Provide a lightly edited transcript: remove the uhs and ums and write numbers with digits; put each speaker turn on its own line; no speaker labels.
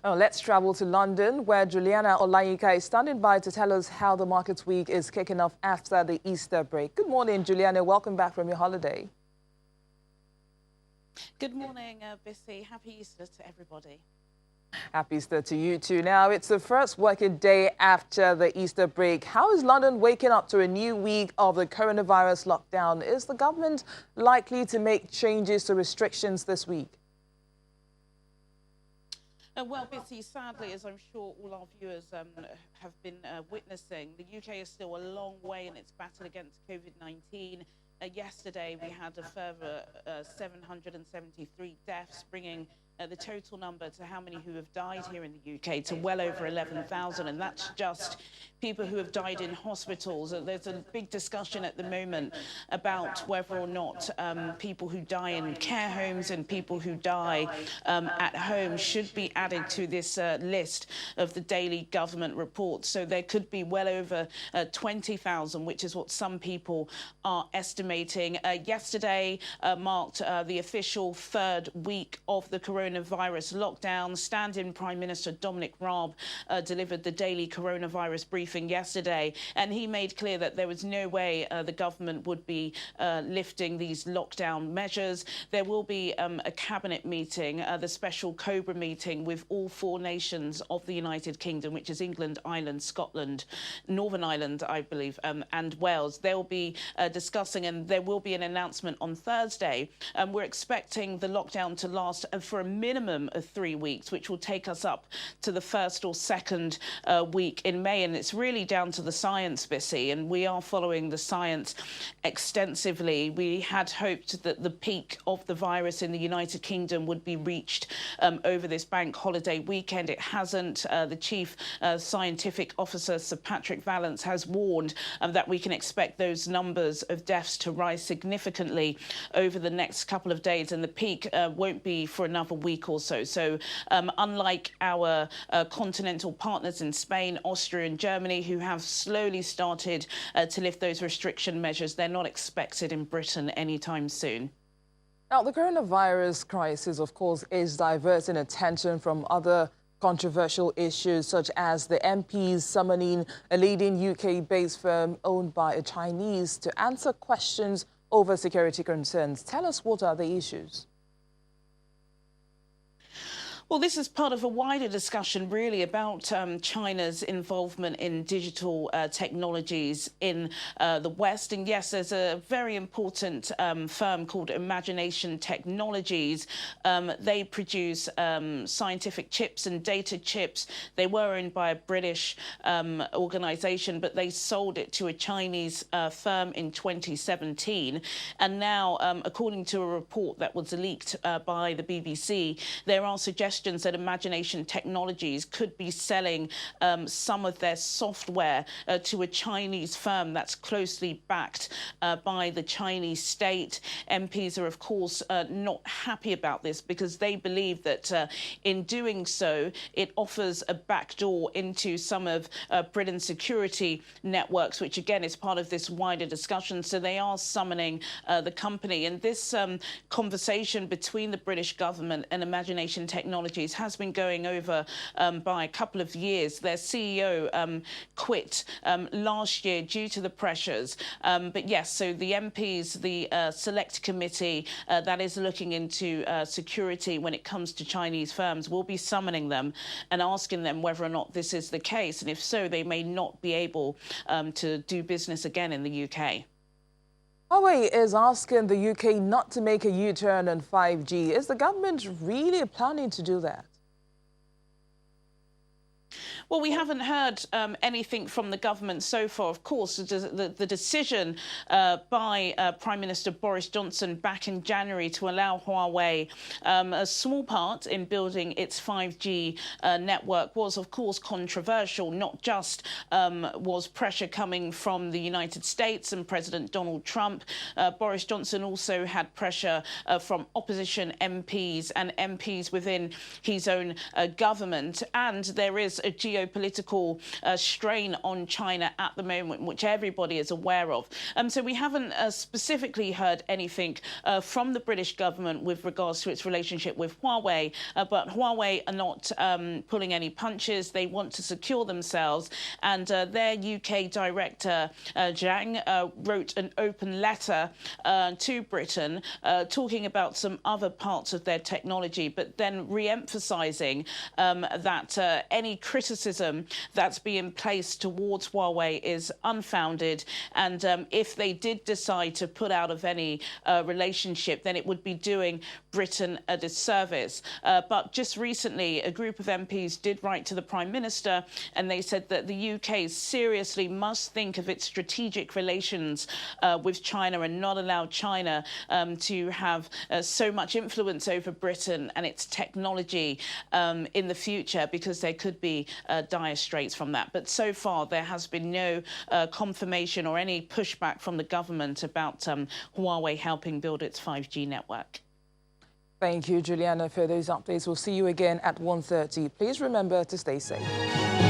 Now let's travel to London, where Juliana Olayinka is standing by to tell us how the market week is kicking off after the Easter break. Good morning, Juliana. Welcome back from your holiday.
Good morning, Bissy. Happy Easter to everybody.
Happy Easter to you too. Now, it's the first working day after the Easter break. How is London waking up to a new week of the coronavirus lockdown? Is the government likely to make changes to restrictions this week?
Well, Bissy, sadly, as I'm sure all our viewers have been witnessing, the UK is still a long way in its battle against COVID-19. Yesterday, we had a further 773 deaths, bringing the total number to how many who have died here in the UK to well over 11,000, and that's just people who have died in hospitals. There's a big discussion at the moment about whether or not people who die in care homes and people who die at home should be added to this list of the daily government reports. So there could be well over 20,000, which is what some people are estimating. Yesterday marked the official third week of the coronavirus lockdown. Stand-in Prime Minister Dominic Raab delivered the daily coronavirus briefing yesterday, and he made clear that there was no way the government would be lifting these lockdown measures. There will be a cabinet meeting, the special COBRA meeting with all four nations of the United Kingdom, which is England, Ireland, Scotland, Northern Ireland, I believe, and Wales. They'll be discussing, and there will be an announcement on Thursday. We're expecting the lockdown to last for a minimum of 3 weeks, which will take us up to the first or second week in May. And it's really down to the science, Bissy, and we are following the science extensively. We had hoped that the peak of the virus in the United Kingdom would be reached over this bank holiday weekend. It hasn't. The chief scientific officer, Sir Patrick Vallance, has warned that we can expect those numbers of deaths to rise significantly over the next couple of days, and the peak won't be for another week or so. So unlike our continental partners in Spain, Austria and Germany, who have slowly started to lift those restriction measures, they're not expected in Britain anytime soon.
Now, the coronavirus crisis, of course, is diverting attention from other controversial issues, such as the MPs summoning a leading UK-based firm owned by a Chinese to answer questions over security concerns. Tell us, what are the issues?
Well, this is part of a wider discussion, really, about China's involvement in digital technologies in the West. And yes, there's a very important firm called Imagination Technologies. They produce scientific chips and data chips. They were owned by a British organisation, but they sold it to a Chinese firm in 2017. And now, according to a report that was leaked by the BBC, there are suggestions that Imagination Technologies could be selling some of their software to a Chinese firm that's closely backed by the Chinese state. MPs are, of course, not happy about this because they believe that in doing so, it offers a backdoor into some of Britain's security networks, which again is part of this wider discussion. So they are summoning the company. And this conversation between the British government and Imagination Technologies has been going over by a couple of years. Their CEO quit last year due to the pressures. But yes, so the MPs, the select committee that is looking into security when it comes to Chinese firms, will be summoning them and asking them whether or not this is the case. And if so, they may not be able to do business again in the UK.
Huawei is asking the UK not to make a U-turn on 5G. Is the government really planning to do that?
Well, we haven't heard anything from the government so far. Of course, the decision by Prime Minister Boris Johnson back in January to allow Huawei a small part in building its 5G network was, of course, controversial. Not just was pressure coming from the United States and President Donald Trump. Boris Johnson also had pressure from opposition MPs and MPs within his own government. And there is a geopolitical strain on China at the moment, which everybody is aware of. So we haven't specifically heard anything from the British government with regards to its relationship with Huawei, but Huawei are not pulling any punches. They want to secure themselves, and their UK director, Zhang, wrote an open letter to Britain talking about some other parts of their technology, but then re-emphasising that any criticism that's being placed towards Huawei is unfounded, and if they did decide to put out of any relationship, then it would be doing Britain a disservice. But just recently, a group of MPs did write to the Prime Minister, and they said that the UK seriously must think of its strategic relations with China and not allow China to have so much influence over Britain and its technology in the future, because there could be dire straits from that. But so far, there has been no confirmation or any pushback from the government about Huawei helping build its 5G network.
Thank you, Juliana, for those updates. We'll see you again at 1:30. Please remember to stay safe.